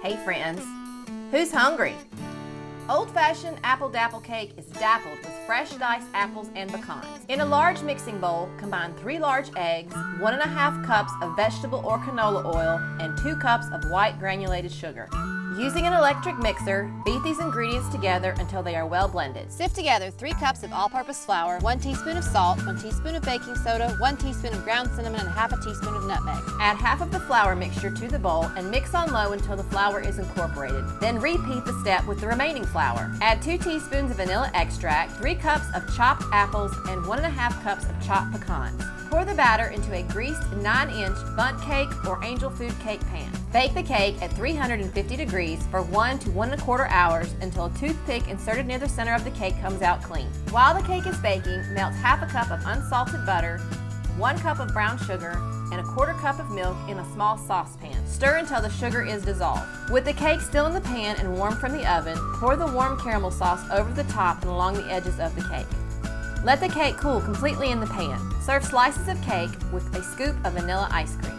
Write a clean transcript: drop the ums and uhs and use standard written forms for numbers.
Hey friends, who's hungry? Old-fashioned apple dapple cake is dappled with fresh diced apples and pecans. In a large mixing bowl, combine 3 large eggs, 1½ cups of vegetable or canola oil, and 2 cups of white granulated sugar. Using an electric mixer, beat these ingredients together until they are well blended. Sift together 3 cups of all-purpose flour, 1 teaspoon of salt, 1 teaspoon of baking soda, 1 teaspoon of ground cinnamon, and ½ teaspoon of nutmeg. Add half of the flour mixture to the bowl and mix on low until the flour is incorporated. Then repeat the step with the remaining flour. Add 2 teaspoons of vanilla extract, 3 cups of chopped apples, and 1½ cups of chopped pecans. Pour the batter into a greased 9-inch bundt cake or angel food cake pan. Bake the cake at 350 degrees for 1 to 1¼ hours until a toothpick inserted near the center of the cake comes out clean. While the cake is baking, melt ½ cup of unsalted butter, 1 cup of brown sugar, and ¼ cup of milk in a small saucepan. Stir until the sugar is dissolved. With the cake still in the pan and warm from the oven, pour the warm caramel sauce over the top and along the edges of the cake. Let the cake cool completely in the pan. Serve slices of cake with a scoop of vanilla ice cream.